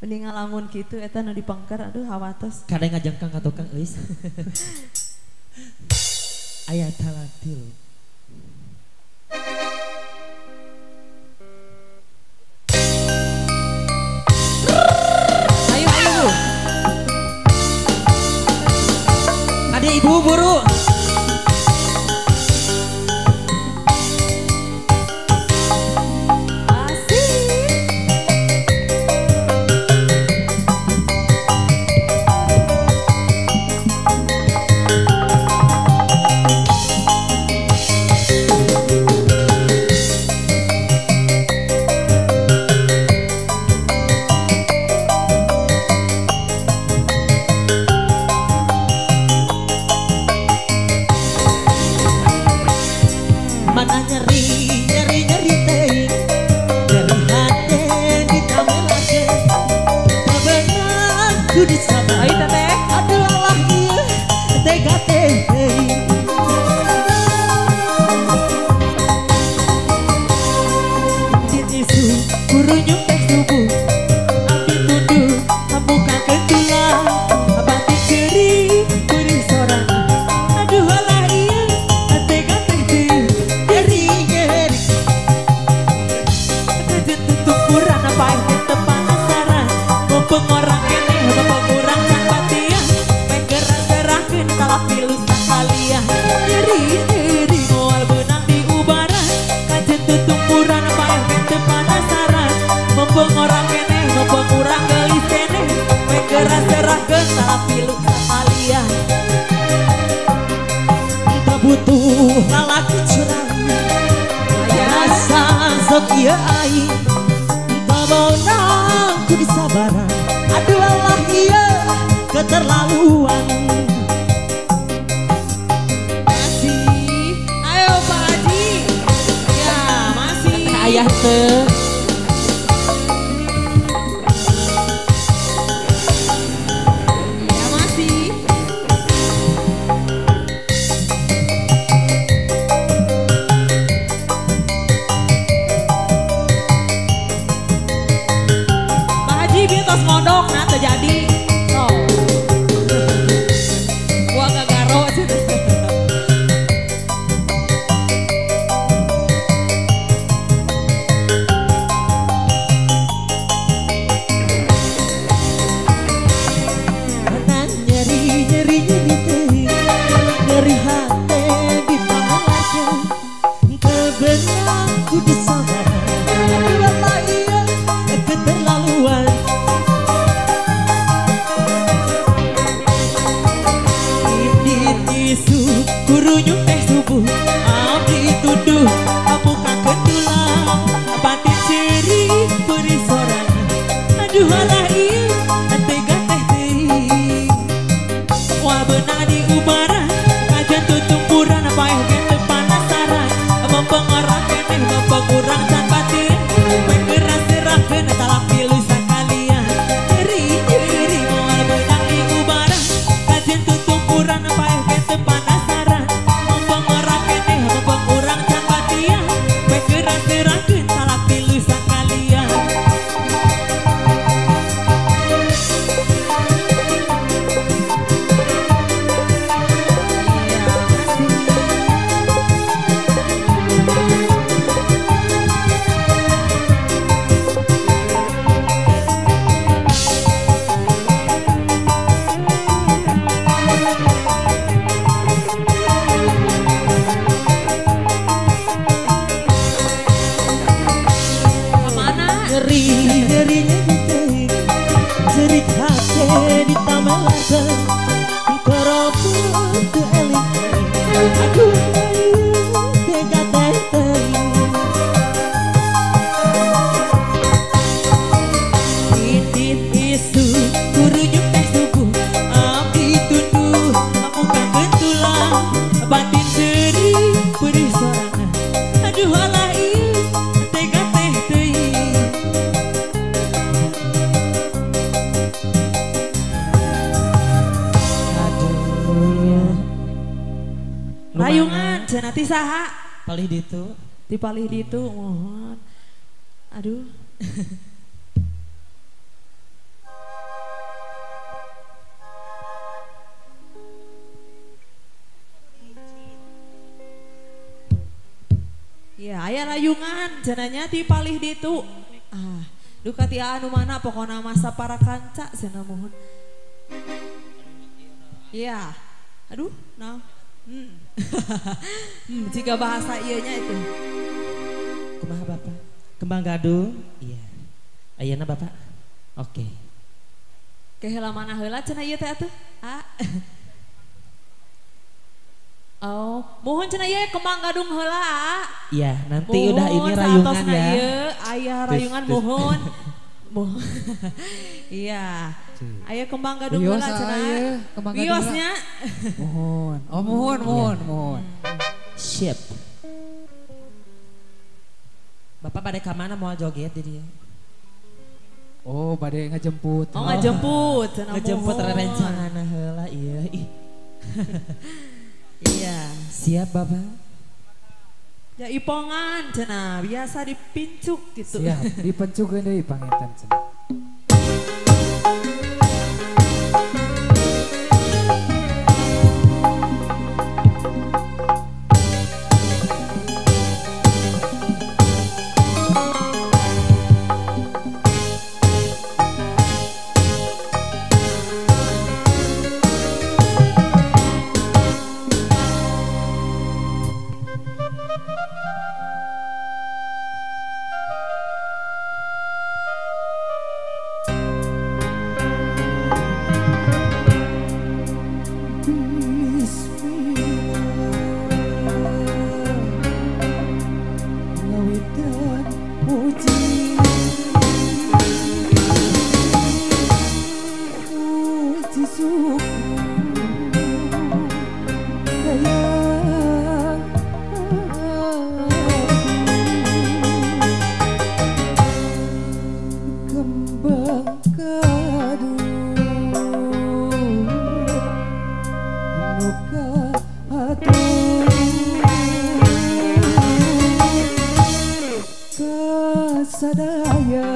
Mending ngalamun gitu eta nu dipengker aduh hawatos. Kadang ngajeng Kang atau Kang Eus. Aya talatil. Ayo ayo. Ada ibu buru. Mana nyeri teh dari hati ditamelakeun kebenaran ku disabar Ayo teteh. aduh Allah ieu tega teh titisu kurunyuk teh subuh abdi tuduh muka ketulah batik ceri kuring sorang aduh Allah ieu tega teh tutupuran apa yang tepanasaran mumpung orang kene pengurang can batian menggerak-gerakeun talak pilu sakalian nyeri moal beunang diubaran kajen tutupuran apa yang tepanasaran mumpung orang kene pengurang geulis kene menggerak-gerakeun talak pilu sakalian tak butuh lalaki curang asa sok ieu aing tabaunang ku disabaran aduh Allah ieu keterlaluan Masih. Ayo Pak Haji. Ya, masih. ayah teh Ya masih. Pak Haji bieu tos ngodok nah teu jadi. So. Gua gak garo cenah. mana nyeri teh nyeri hati ditamelakeun kebenaran ku disabar aduh Allah ieu keterlaluan tisu kurunyuk teh subuh abdi tuduh muka ketulah batik ceri beri sorangan aduh Allah ieu tega teh teuing moal beunang diubaran kajen tutumpuran apa yang tepanasaran mumpung orang keneh mempengurang can batin menggerak-gerakeun talak pilu sakalian nyeri moal beunang diubaran kajen tutumpuran apa yang tepanasaran mumpung orang keneh mempengurang can batin menggerak-gerakeun talak pilu sakalian Kemana? nyeri teh jerit hati ditamelakeun keroput teu eling aduh tega teh isu kurunyuk teh subuh abdi tuduh muka ketulah batin ceri beri sorangan aduh Allah ieu tega teh teuing aduh Rayungan cenah ti saha? palih ditu Dipalih ditu mohon. Aduh. Ya, aya layungan cenanya ti palih ditu. Duka ti anu mana pokona masa para kanca cenah mohon. Iya. Aduh, nah. Jika bahasa ianya itu. Kumaha Bapak? Kembang gadung? Iya. Ayeuna Bapak? Oke. Keheula mana heula cenah ieu teh atuh? Oh, mohon cenah ieu kembang gadung heula. Iya, nanti mohon, udah ini rayungan ya. Aya rayungan mohon. Mohon. Iya. Aya kembang gadung heula cenah. Biosnya. Mohon. Oh, mohon. Siap. Bapak pada ke mana mau joget di dia? Oh, pada ngejemput. Oh, ngejemput. Ngejemput rerencangan heula iya. Iya. Siap Bapak. Ya ipongan cenah, biasa dipincuk gitu. Siap, dipencukeun deui pangetan cenah. Sadaya